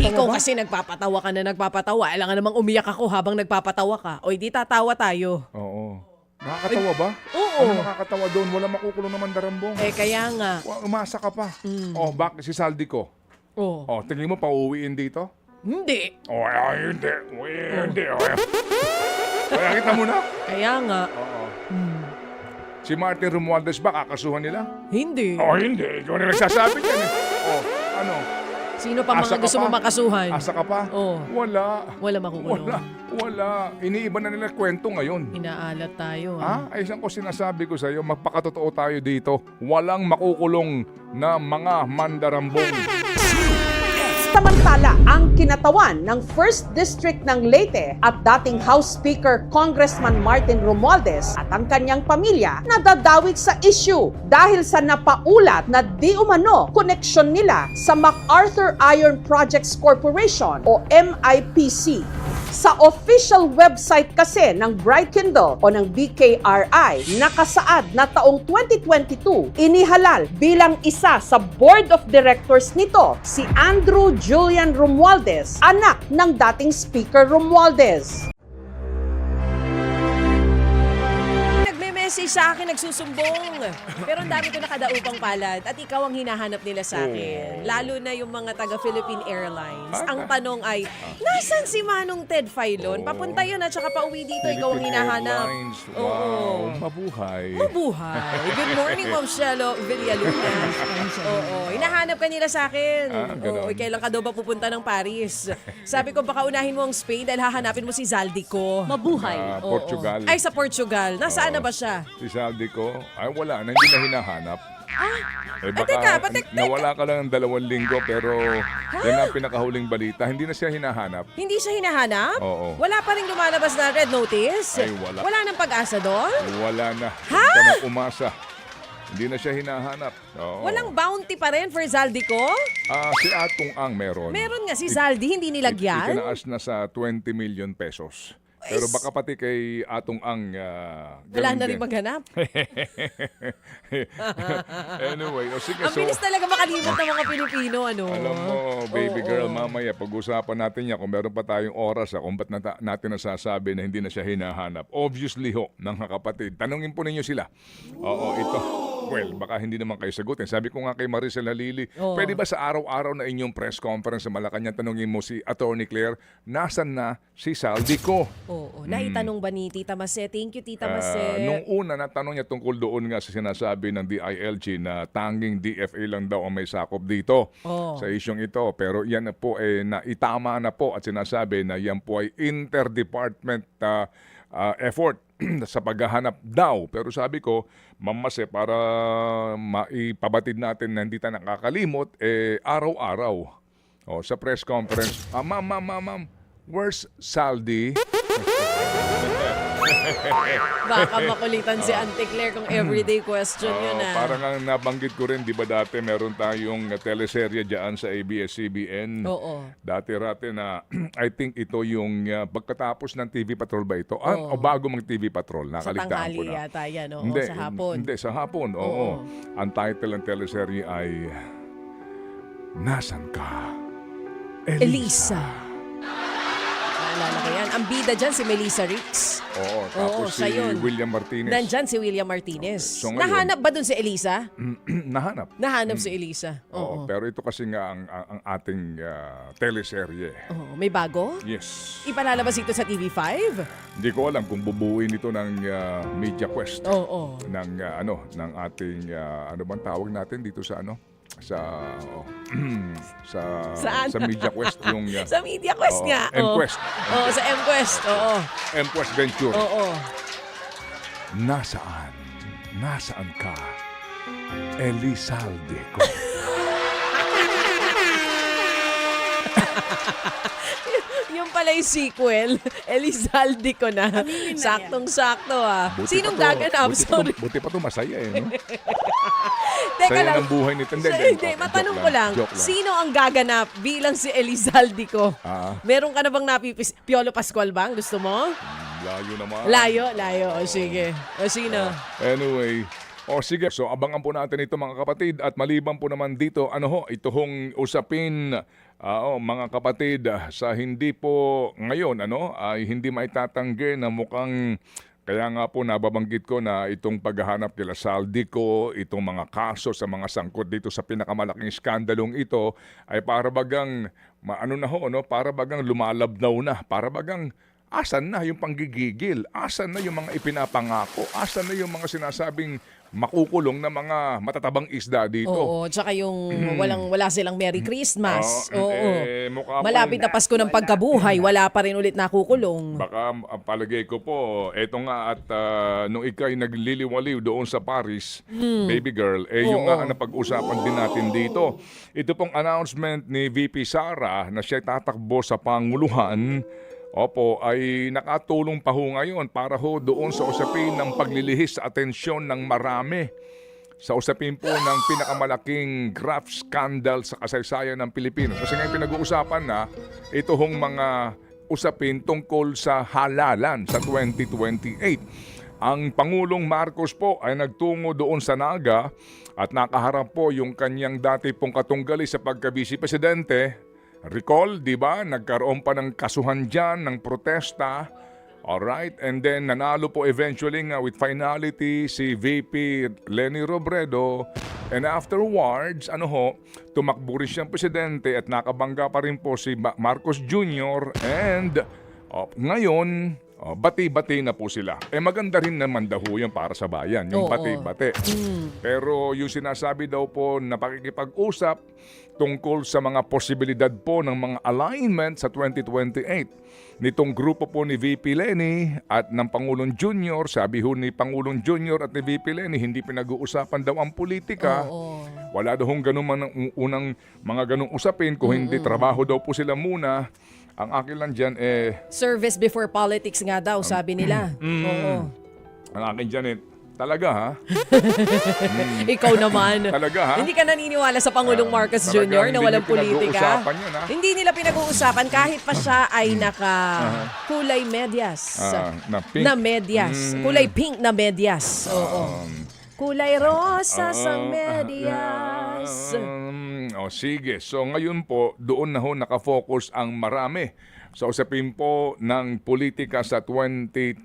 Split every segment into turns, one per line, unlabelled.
ikaw
ba?
kasi nagpapatawa ka na nagpapatawa. Alam nga namang umiyak ako habang nagpapatawa ka. O di tatawa tayo.
Oo. Nakakatawa ba?
Oo.
Ano nakakatawa doon? Wala makukulong naman darambong.
Eh kaya nga.
Umasa ka pa. Oh, bakit si Saldi ko?
Oh.
Oh, tingin mo pauwiin dito?
Hindi.
Oh, hindi. Hindi. Kaya kita mo na.
Kaya nga.
Oo. Si Martin Romualdez ba kakasuhan nila?
Hindi.
Oh, hindi. Ikaw na nagsasabi yan eh. Oh, ano?
Sino pa
Asa
mga
ka
gusto
pa?
mo makasuhan?
Asa ka pa?
Oo.
Wala.
Wala makukulong.
Wala. Iniiba na nila kwento ngayon.
Inaalat tayo.
Ay isang ko sinasabi ko sa iyo, magpakatotoo tayo dito. Walang makukulong na mga mandarambong.
Samantala, ang kinatawan ng 1st District ng Leyte at dating House Speaker Congressman Martin Romualdez at ang kanyang pamilya nadadawit sa issue dahil sa napaulat na di umano koneksyon nila sa MacArthur Iron Projects Corporation o MIPC. Sa official website kasi ng Bright Kindle o ng BKRI, nakasaad na taong 2022, inihalal bilang isa sa board of directors nito si Andrew Julian Romualdez, anak ng dating Speaker Romualdez.
Nagme-message sa akin, nagsusumbong. Pero ang dami ko nakadaupang palad at ikaw ang hinahanap nila sa akin. Lalo na yung mga taga-Philippine Airlines. Ang tanong ay, nasan si Manong Ted Filon? Papunta yun at saka pauwi dito, ikaw ang
Philippine
hinahanap.
Airlines. Wow, mabuhay.
Mabuhay. Good morning, Ma'am Shelo Villaluna. Oo, hinahanap ka nila sa akin.
Ganun.
Oo, kailan ka daw ba pupunta ng Paris? Sabi ko, baka unahin mo ang Spain dahil hahanapin mo si Zaldico. Mabuhay. Oo.
Portugal.
Ay, sa Portugal. Nasaan na ba siya?
Si Saldi ko, ay wala na, hindi na hinahanap.
teka, teka.
Nawala ka lang ng 2 linggo pero yan ang pinakahuling balita. Hindi na siya hinahanap.
Hindi siya hinahanap?
Oo.
Wala pa rin lumalabas na red notice?
Ay, wala.
Wala nang pag-asa doon?
Wala na.
Ha?
Hindi ka na umasa. Hindi na siya hinahanap. Oo.
Walang bounty pa rin for Zaldico?
Si Atong Ang meron.
Meron nga si Zaldi, hindi nilagyan?
Itinaas na sa 20 million pesos. Pero baka pati kay Atong Ang
Wala
ganun
na rin
din.
maghanap?
Anyway, sige.
Ang bilis talaga makalimot ng mga Pilipino, ano?
Alam mo, baby
Oo,
girl,
oo.
mamaya pag-usapan natin yan kung meron pa tayong oras kung ba't natin nasasabi na hindi na siya hinahanap. Obviously ho, mga kapatid, tanungin po ninyo sila. Oo, ito. Well, baka hindi naman kayo sagutin. Sabi ko nga kay Maricel Halili,
Oo.
pwede ba sa araw-araw na inyong press conference sa Malacanang tanungin mo si Attorney Claire, nasan na si Saldico?
Oo. Naitanong ba ni Tita Mase? Thank you, Tita Mase.
Nung una, natanong niya tungkol doon nga sa sinasabi ng DILG na tanging DFA lang daw ang may sakop dito sa isyong ito. Pero yan na po, naitama na po at sinasabi na yan po ay interdepartment effort sa paghahanap daw. Pero sabi ko, mamase, para maipabatid natin na hindi tayo nakakalimot, araw-araw sa press conference, ma'am, where's Saldi?
Baka makulitan si Auntie Claire kung everyday question yun, ah.
Parang ang nabanggit ko rin, di ba dati meron tayong teleserye dyan sa ABS-CBN.
Oo.
Dati-rati na, I think ito yung pagkatapos ng TV Patrol ba ito? O bago mag TV Patrol,
Sa
nakaligtaan ko
tanghali
na.
yata yan, oo.
Hindi,
Sa hapon.
Hindi, sa hapon, oo. Ang title ng teleserye ay Nasan Ka,
Elisa. Naalala ko yan. Ang bida dyan si Melissa Ricks.
Oo, tapos
siya
si
yun.
William Martinez.
Nandyan si William Martinez.
So ngayon-
Nahanap ba dun si Elisa?
Nahanap.
Nahanap si Elisa.
Oo, pero ito kasi nga ang ating teleserye.
Oo. May bago?
Yes.
Ipalalabas ito sa TV5?
Hindi ko alam kung bubuuin ito ng Media Quest.
Oo.
Ng ating ano bang tawag natin dito sa
Saan?
sa Media Quest yung
Sa Media Quest nga.
M-Quest.
Oo, sa M-Quest. Oo.
M-Quest Venture.
Oo.
Nasaan ka, Elizalde ko?
Yung pala yung sequel. Elizalde ko na. Saktong-sakto, ah. Sinong gaganap? Sorry.
Buti pa to masaya no?
Teka
Saya
lang.
ng buhay nito.
Hindi,
Okay,
matanong
joke
ko lang.
joke lang.
Sino ang gaganap bilang si Elizalde ko? Meron ka na bang napipis? Piolo Pascual bang? Gusto mo?
Layo naman.
Layo. O sige. O sino?
Anyway, sige. So abangan po natin ito mga kapatid at maliban po naman dito, ito hong usapin Mga kapatid, sa hindi po ngayon ay hindi maitatanggi na mukhang kaya nga po nababanggit ko na itong paghahanap kila Saldico, itong mga kaso sa mga sangkot dito sa pinakamalaking skandalong ito ay para bagang para bagang lumalabnaw na, para bagang asan na yung panggigigil, asan na yung mga ipinapangako, asan na yung mga sinasabing makukulong na mga matatabang isda dito.
Oo, tsaka yung wala silang Merry Christmas. Oo.
Mukha po,
Malapit na Pasko ng pagkabuhay, wala pa rin ulit nakukulong.
baka ang palagay ko po, eto nga at nung ikay nagliliwaliw doon sa Paris, baby girl, yung nga ang napag-usapan din natin dito. Ito pong announcement ni VP Sara na siya tatakbo sa Panguluhan, ay nakatulong pa ho ngayon para ho doon sa usapin ng paglilihis sa atensyon ng marami. Sa usapin po ng pinakamalaking graft scandal sa kasaysayan ng Pilipinas. Kasi ngayon pinag-uusapan na ito hong mga usapin tungkol sa halalan sa 2028. Ang Pangulong Marcos po ay nagtungo doon sa Naga at nakaharap po yung kanyang dati pong katunggali sa pagka-vice presidente. Recall, di ba? Nagkaroon pa ng kasuhan dyan, ng protesta. Alright, and then nanalo po eventually nga with finality si VP Leni Robredo. And afterwards, tumakbo rin siyang presidente at nakabangga pa rin po si Marcos Jr. And ngayon, bati-bati na po sila. Maganda rin naman daw yan para sa bayan, yung bati-bati. Pero yung sinasabi daw po na pakikipag-usap tungkol sa mga posibilidad po ng mga alignment sa 2028 nitong grupo po ni VP Leni at ng Pangulong Junior. Sabi ho ni Pangulong Junior at ni VP Leni, hindi pinag-uusapan daw ang politika. Wala daw hong unang mga ganong usapin, kung hindi trabaho daw po sila muna. Ang akin lang dyan
Service before politics nga daw, sabi nila. Oo.
ang akin dyan talaga ha?
Ikaw naman.
Talaga ha?
Hindi ka naniniwala sa Pangulong Marcos Jr. na
hindi
walang
niyo
politika?
pinag-uusapan yun, ha?
Hindi nila pinag-uusapan kahit pa siya ay kulay medyas.
Na pink.
Na medyas. Kulay pink na medyas. Oo. Kulay rosas ang medyas.
Sige. So ngayon po, doon na ho nakafocus ang marami sa usapin po ng politika sa 2028.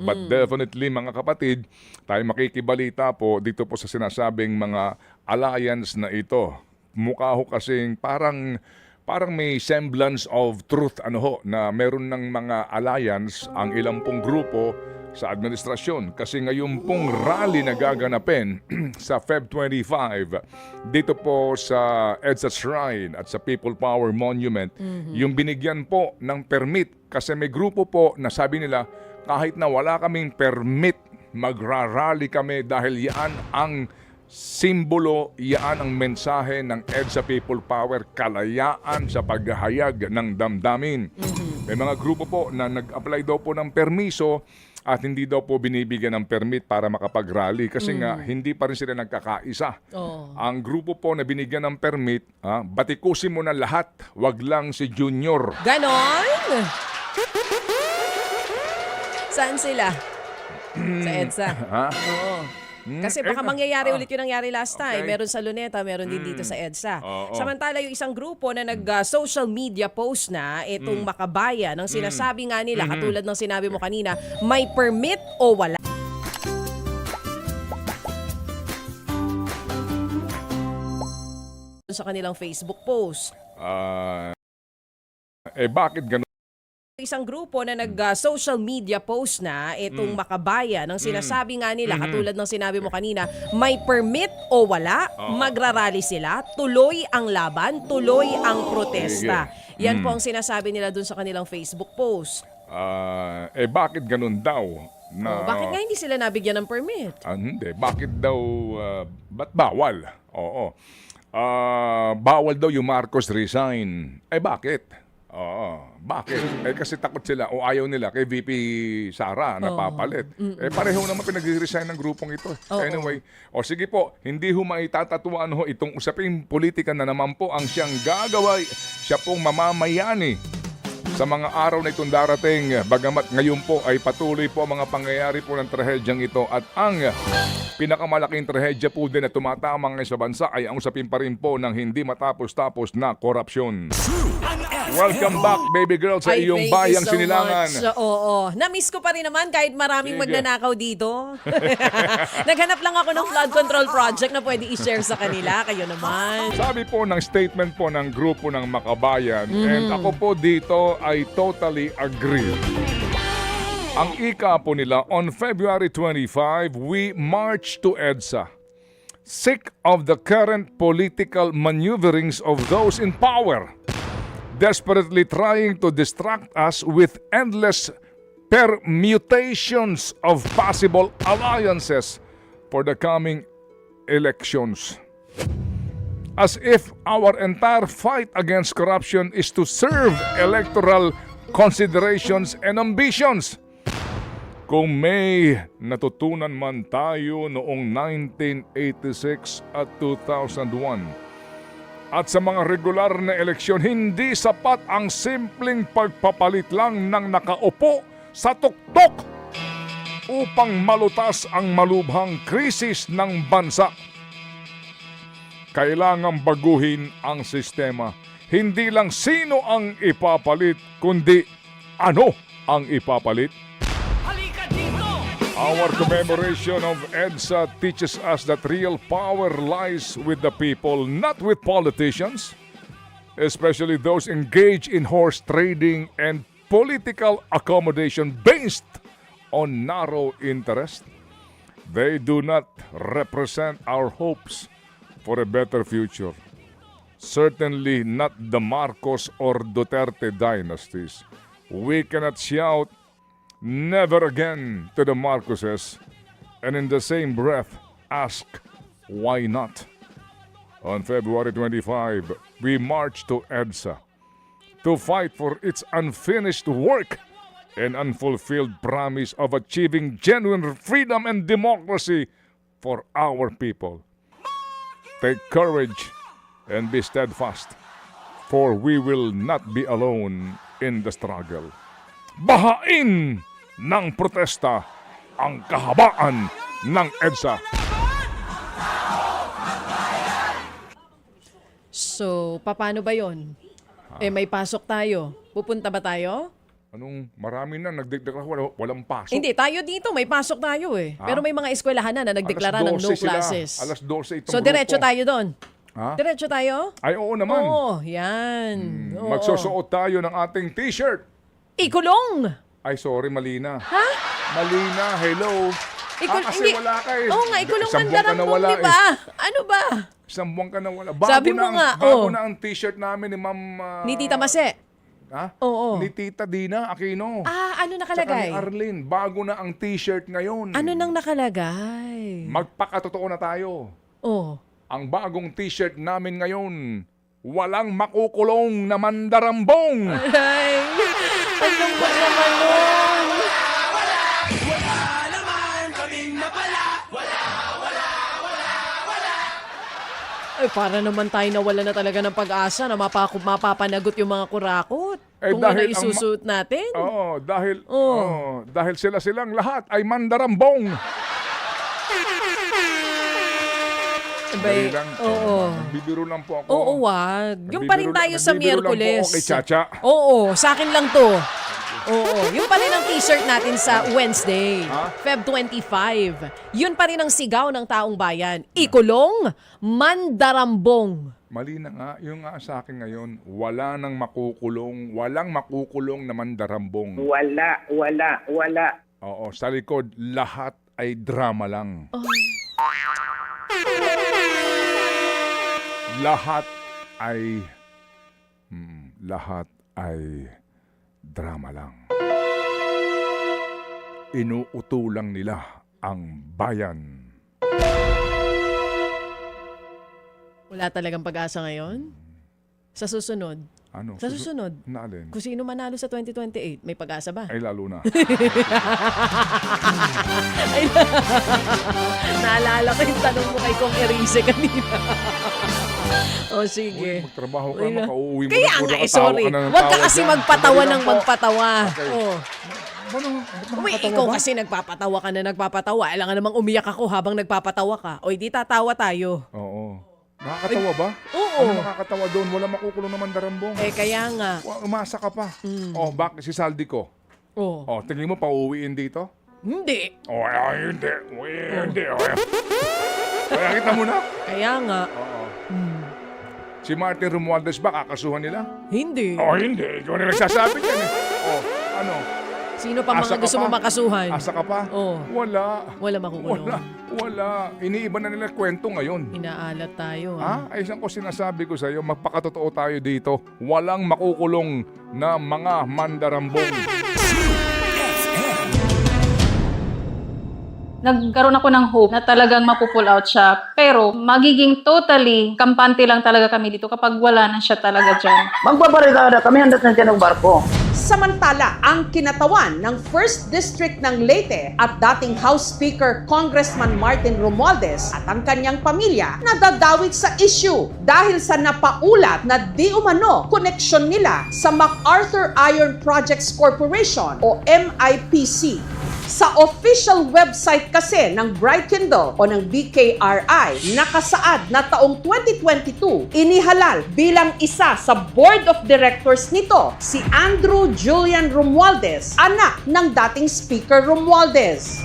But definitely mga kapatid, tayo makikibalita po dito po sa sinasabing mga alliance na ito. Mukha ho kasing parang may semblance of truth na meron ng mga alliance ang ilang pong grupo sa administrasyon. Kasi ngayon pong rally na gaganapin sa Feb 25 dito po sa EDSA Shrine at sa People Power Monument, yung binigyan po ng permit. Kasi may grupo po na sabi nila, kahit na wala kaming permit, magrarally kami dahil yan ang simbolo, yan ang mensahe ng EDSA People Power, kalayaan sa paghahayag ng damdamin. May mga grupo po na nag-apply daw po ng permiso at hindi daw po binibigyan ng permit para makapag-rally kasi nga hindi pa rin sila nagkakaisa. Ang grupo po na binigyan ng permit, batikusin mo na lahat, wag lang si Junior.
Ganon? Saan sila? Sa EDSA? Oo. Kasi baka mangyayari ulit yung nangyari last time. Meron sa Luneta, meron din dito sa EDSA. Samantala yung isang grupo na nag-social media post na itong Makabayan, ang sinasabi nga nila, katulad ng sinabi mo kanina, may permit o wala. Sa kanilang Facebook post.
Bakit ganun?
Isang grupo na nag-social media post na itong Makabayan, ang sinasabi nga nila, katulad ng sinabi mo kanina, may permit o wala, magrarally sila, tuloy ang laban, tuloy ang protesta. Yan po ang sinasabi nila dun sa kanilang Facebook post.
Bakit ganun daw?
Bakit nga hindi sila nabigyan ng permit?
Hindi. Bakit daw, ba't bawal? Bawal daw yung Marcos resign. Bakit? Bakit? Kasi takot sila o ayaw nila kay VP Sara na papalit. Pareho naman pinag-resign ng grupong ito. Anyway, sige po, hindi ho maitatatuan itong usaping politika na naman po ang siyang gagaway. Siya pong mamamayani sa mga araw na itong darating. Bagamat ngayon po ay patuloy po ang mga pangyayari po ng trahedyang ito at ang pinakamalaking trahedya po din na tumatama ngayon sa bansa ay ang usapin pa rin po ng hindi matapos-tapos na korupsyon. Welcome back, baby girl, sa
Ay,
iyong
thank you
bayang
so
sinilangan.
much. Oo. Na-miss ko pa rin naman kahit maraming
Sige.
magnanakaw dito. Naghanap lang ako ng flood control project na pwede i-share sa kanila. Kayo naman.
Sabi po ng statement po ng grupo ng Makabayan, and ako po dito ay totally agree. Ang ika po nila, on February 25, we march to EDSA. Sick of the current political maneuverings of those in power, desperately trying to distract us with endless permutations of possible alliances for the coming elections. As if our entire fight against corruption is to serve electoral considerations and ambitions. Kung may natutunan man tayo noong 1986 at 2001, at sa mga regular na eleksyon, hindi sapat ang simpleng pagpapalit lang ng nakaupo sa tuktok upang malutas ang malubhang krisis ng bansa. Kailangang baguhin ang sistema. Hindi lang sino ang ipapalit, kundi ano ang ipapalit. Our commemoration of EDSA teaches us that real power lies with the people, not with politicians, especially those engaged in horse trading and political accommodation based on narrow interest. They do not represent our hopes for a better future. Certainly not the Marcos or Duterte dynasties. We cannot shout never again to the Marcoses and in the same breath ask why not. On February 25, we marched to EDSA to fight for its unfinished work and unfulfilled promise of achieving genuine freedom and democracy for our people. Take courage and be steadfast, for we will not be alone in the struggle. Bahain ng protesta ang kahabaan ng EDSA.
So, paano ba yon? May pasok tayo. Pupunta ba tayo?
Anong marami na nagdeklara walang pasok?
Hindi, tayo dito. May pasok tayo eh. Pero may mga eskwelahan na nagdeklara ng no
12 sila.
classes.
Alas 12 itong
So, diretso
grupo.
tayo doon.
Ha?
Diretso tayo?
Ay, oo naman.
Oo, yan. Oo.
Magsusuot tayo ng ating t-shirt.
Ikulong!
Ay, sorry, Malina.
Ha?
Malina, hello. Kasi
hindi.
wala ka eh.
Oo nga, ikulong
Isang buwan ka na
mandarambong,
wala
di ba?
eh.
Ano ba?
Isang buwan ka na wala.
Sabi mo nga,
bago
oh.
na ang t-shirt namin ni Ma'am...
Ni Tita Mase.
Ha?
Oo.
Ni Tita Dina Aquino.
Ano
Tsaka
nakalagay?
ni Arlene. Bago na ang t-shirt ngayon.
Ano nang nakalagay?
Magpakatotoo na tayo.
Oh.
Ang bagong t-shirt namin ngayon, walang makukulong na mandarambong.
Ay, ang lungkot naman nun. Ay, para naman tayo nawala na talaga ng pag-asa na mapapanagot yung mga kurakot. Kung ano
dahil ang
isusuot natin.
Oo, dahil
Oh.
dahil sila-silang lahat ay mandarambong.
Abay,
Dali lang.
oo.
Bibiro lang po ako.
Oo, wag. Yung pa rin tayo sa
nagbibiro lang po
Miyerkules.
ako kay Chacha.
Oo, sa akin lang to. Oo, yung pa rin ang t-shirt natin sa Wednesday, Feb 25. Yun pa rin ang sigaw ng taong bayan. Ikulong, mandarambong.
Mali na nga, yung nga sa akin ngayon, wala nang makukulong, walang makukulong na mandarambong.
Wala.
Oo, sa likod, lahat ay drama lang. Lahat ay drama lang. Inuutulang nila ang bayan.
Wala talagang pag-asa ngayon? Sa susunod?
Ano?
Sa susunod?
Naalin?
Kung sino manalo sa 2028, may pag-asa ba?
Ay, lalo na.
Naalala ko yung tanong mo kay Kong Erice kanina. O sige.
Magtrabaho ka,
Uy,
makauuwi mo
Kaya
na.
nga,
Puro
sorry.
ka ng
Huwag ka
tawag
kasi
yan.
magpatawa
Sandali
ng
lang po.
magpatawa.
Okay.
Oh. Uy,
nakakatawa
ikaw
ba?
kasi nagpapatawa ka na nagpapatawa. Alangan namang umiyak ako habang nagpapatawa ka. O, di tatawa tayo.
Oo. Nakakatawa ba?
Oo.
Ano nakakatawa doon? Wala makukulong na mandarambong.
Kaya nga.
Umasa ka pa. Oh, bakit si Saldi ko?
Oh,
Oh, tingin mo pauwiin dito?
hindi.
Oh, hindi. Hindi. Kaya kita mo na.
Kaya nga.
Oo. Si Martin Romualdez ba kakasuhan nila?
Hindi.
Oh, hindi. Ikaw na nagsasabi yan eh. Oh, ano?
Sino pa mga
Asa ka
gusto
pa?
mo makasuhan?
Asa ka pa?
Oo.
Wala.
Wala makukulong.
Wala. Iniiba na nila kwento ngayon.
Inaalat tayo.
Ay, isang ko sinasabi ko sa iyo, magpakatotoo tayo dito. Walang makukulong na mga mandarambong.
Nagkaroon ako ng hope na talagang mapupull out siya. Pero magiging totally kampante lang talaga kami dito kapag wala na siya talaga dyan.
Magbabarikada kami, handat na dyan ng barko.
Samantala, ang kinatawan ng 1st District ng Leyte at dating House Speaker Congressman Martin Romualdez at ang kanyang pamilya nadadawit sa issue dahil sa napaulat na di umano koneksyon nila sa MacArthur Iron Projects Corporation o MIPC. Sa official website kasi ng Bright Kindle o ng BKRI, nakasaad na taong 2022, inihalal bilang isa sa board of directors nito si Andrew Julian Romualdez, anak ng dating Speaker Romualdez.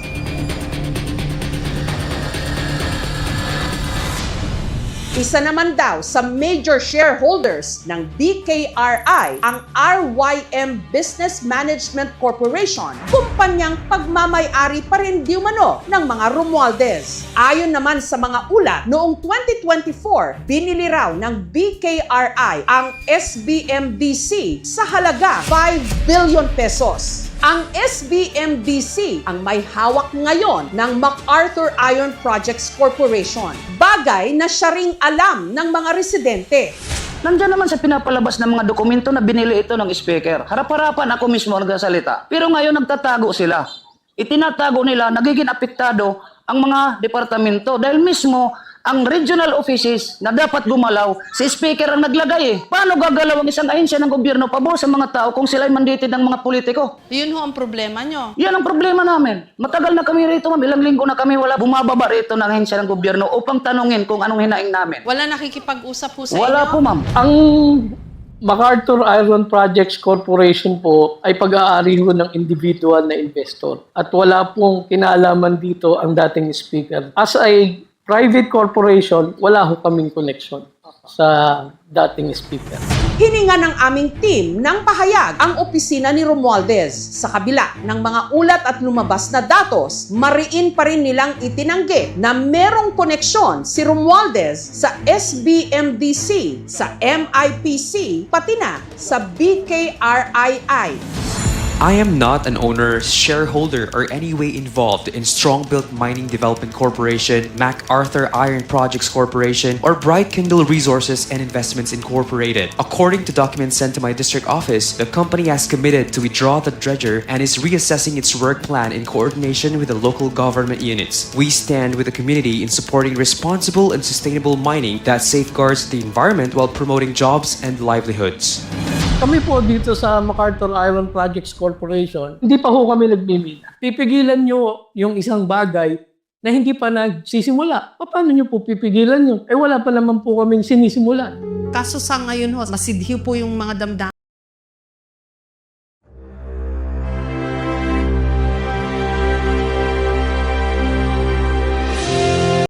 Isa naman daw sa major shareholders ng BKRI ang RYM Business Management Corporation, kumpanyang pagmamay-ari pa rin di umano ng mga Romualdez. Ayon naman sa mga ulat, noong 2024, binili raw ng BKRI ang SBMDC sa halaga 5 billion pesos. Ang SBMDC ang may hawak ngayon ng MacArthur Iron Projects Corporation. Bagay na siya ring alam ng mga residente.
Nandiyan naman sa pinapalabas ng mga dokumento na binili ito ng speaker. Harap-harapan ako mismo nagsasalita. Pero ngayon nagtatago sila. Itinatago nila, nagiging apektado ang mga departamento dahil mismo ang regional offices na dapat gumalaw, si speaker ang naglagay eh. Paano gagalaw ang isang ahensya ng gobyerno pabor sa mga tao kung sila'y mandated ng mga politiko?
Yun ho ang problema nyo.
Yan ang problema namin. Matagal na kami rito, ma'am. Ilang linggo na kami wala bumababa rito ng ahensya ng gobyerno upang tanungin kung anong hinaing namin.
Wala nakikipag-usap po sa
Wala
inyo?
po, ma'am.
Ang MacArthur Iron Projects Corporation po ay pag-aari ho ng individual na investor. At wala pong kinalaman dito ang dating speaker. As a private corporation, wala ho kaming connection sa dating speaker.
Hininga ng aming team ng pahayag ang opisina ni Romualdez. Sa kabila ng mga ulat at lumabas na datos, mariin pa rin nilang itinanggi na merong koneksyon si Romualdez sa SBMDC, sa MIPC, pati na sa BKRII.
I am not an owner, shareholder, or any way involved in Strongbuilt Mining Development Corporation, MacArthur Iron Projects Corporation, or Bright Kindle Resources and Investments Incorporated. According to documents sent to my district office, the company has committed to withdraw the dredger and is reassessing its work plan in coordination with the local government units. We stand with the community in supporting responsible and sustainable mining that safeguards the environment while promoting jobs and livelihoods.
Kami po dito sa MacArthur Iron Projects Corporation, hindi pa ho kami nagmimina. Pipigilan nyo yung isang bagay na hindi pa nagsisimula. Paano nyo po pipigilan yun? Wala pa naman po kaming sinisimulan.
Kaso sa ngayon ho, masidhiw po yung mga damdamin